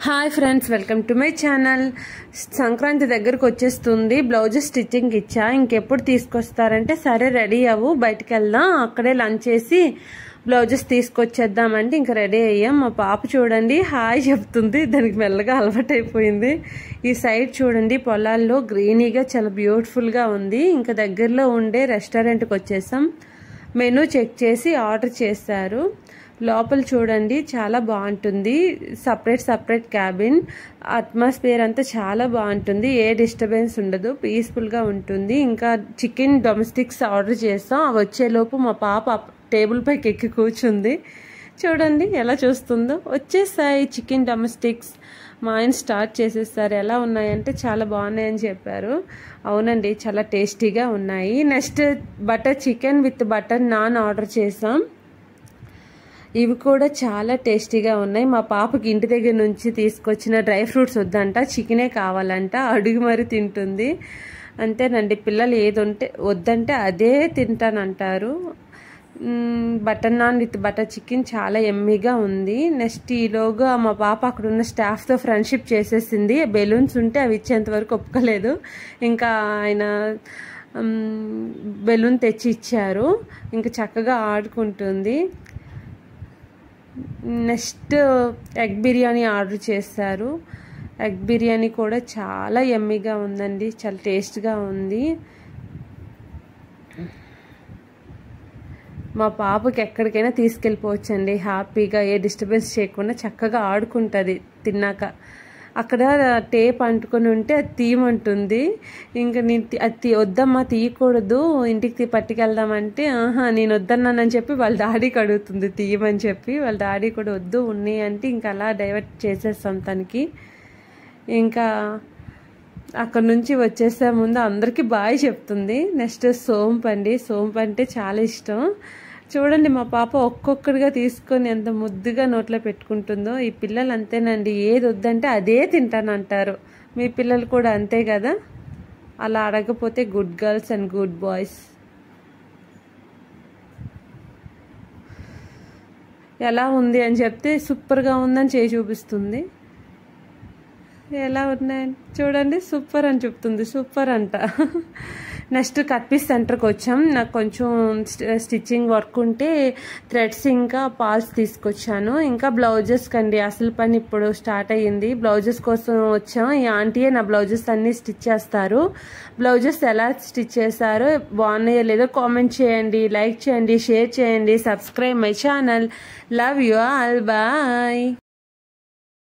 Hi friends, welcome to my channel. Sankranti దగ్గరకు వచ్చేస్తుంది. Blouses stitching ఇచ్చా, ఇంకెప్పుడు తీసుకొస్తారంటే సరే రెడీ అవ్వు, బయటికి వెళ్దాం, అక్కడే లంచ్ చేసి బ్లౌజెస్ తీసుకొచ్చేద్దామంటే ఇంకా రెడీ అయ్యాం. మా పాప చూడండి హాయ్ చెప్తుంది, దానికి మెల్లగా అలవాటు అయిపోయింది. ఈ సైడ్ చూడండి పొలాల్లో గ్రీనీగా చాలా బ్యూటిఫుల్గా ఉంది. ఇంకా దగ్గరలో ఉండే రెస్టారెంట్కి వచ్చేసాం. మెనూ చెక్ చేసి ఆర్డర్ చేశారు. లోపల చూడండి చాలా బాగుంటుంది. సపరేట్ క్యాబిన్, అట్మాస్ఫియర్ అంతా చాలా బాగుంటుంది. ఏ డిస్టర్బెన్స్ ఉండదు, పీస్ఫుల్గా ఉంటుంది. ఇంకా చికెన్ డొమెస్టిక్స్ ఆర్డర్ చేస్తాం. అవి వచ్చేలోపు మా పాప టేబుల్ పైకి ఎక్కి కూర్చుంది. చూడండి ఎలా చూస్తుందో. వచ్చేసాయి చికెన్ డొమెస్టిక్స్. మా ఆయన స్టార్ట్ చేసేస్తారు. ఎలా ఉన్నాయంటే చాలా బాగున్నాయని చెప్పారు. అవునండి, చాలా టేస్టీగా ఉన్నాయి. Next butter chicken with butter non order చేసాం. ఇవి కూడా చాలా టేస్టీగా ఉన్నాయి. మా పాపకి ఇంటి దగ్గర నుంచి తీసుకొచ్చిన డ్రై ఫ్రూట్స్ వద్దంట, చికెనే కావాలంట. అడుగు మరి తింటుంది. అంతేనండి, పిల్లలు ఏది వద్దంటే అదే తింటానంటారు. Butter naan with butter chicken చాలా ఎమ్మీగా ఉంది. నెక్స్ట్ ఈలోగా మా పాప అక్కడ ఉన్న స్టాఫ్తో ఫ్రెండ్షిప్ చేసేసింది. బెలూన్స్ ఉంటే అవి ఇచ్చేంత వరకు ఒప్పుకోలేదు. ఇంకా ఆయన బెలూన్ తెచ్చి ఇచ్చారు. ఇంకా చక్కగా ఆడుకుంటుంది. నెక్స్ట్ ఎగ్ బిర్యానీ ఆర్డర్ చేశారు. ఎగ్ బిర్యానీ కూడా చాలా యమ్మీగా ఉందండి, చాలా టేస్ట్గా ఉంది. మా పాపకి ఎక్కడికైనా తీసుకెళ్ళిపోవచ్చండి హ్యాపీగా, ఏ డిస్టర్బెన్స్ చేయకుండా చక్కగా ఆడుకుంటుంది. తిన్నాక అక్కడ టేప్ అంటుకొని ఉంటే అది తీయమంటుంది. ఇంకా నేను అది వద్దమ్మా తీయకూడదు, ఇంటికి పట్టుకెళ్దామంటే నేను వద్దన్నానని చెప్పి వాళ్ళ డాడీకి అడుగుతుంది తీయమని చెప్పి. వాళ్ళ డాడీ కూడా వద్దు ఉన్నాయి అంటే ఇంకా అలా డైవర్ట్ చేసేస్తాం తనకి. ఇంకా అక్కడ నుంచి వచ్చేసే ముందు అందరికీ బాయ్ చెప్తుంది. నెక్స్ట్ సోంపు అండి, సోంపు అంటే చాలా ఇష్టం. చూడండి మా పాప ఒక్కొక్కడిగా తీసుకొని ఎంత ముద్దుగా నోట్లో పెట్టుకుంటుందో. ఈ పిల్లలు అంతేనండి, ఏది వద్దంటే అదే తింటానంటారు. మీ పిల్లలు కూడా అంతే కదా? అలా అడగకపోతే good girls and good boys. ఎలా ఉంది అని చెప్తే సూపర్గా ఉందని చేయి చూపిస్తుంది. ఎలా ఉన్నాయని చూడండి, సూపర్ అని చెప్తుంది. సూపర్ అంట. నెక్స్ట్ కట్ పీస్ సెంటర్కి వచ్చాం. నాకు కొంచెం స్టిచ్చింగ్ వర్క్ ఉంటే థ్రెడ్స్ ఇంకా పాల్స్ తీసుకొచ్చాను. ఇంకా బ్లౌజెస్ కండి అసలు పని ఇప్పుడు స్టార్ట్ అయ్యింది. బ్లౌజెస్ కోసం వచ్చాం. ఈ ఆంటీయే నా బ్లౌజెస్ అన్నీ స్టిచ్ చేస్తారు. బ్లౌజెస్ ఎలా స్టిచ్ చేశారో, బాగున్నాయో లేదో కామెంట్ చేయండి, లైక్ చేయండి, షేర్ చేయండి, subscribe my channel. Love you all, bye.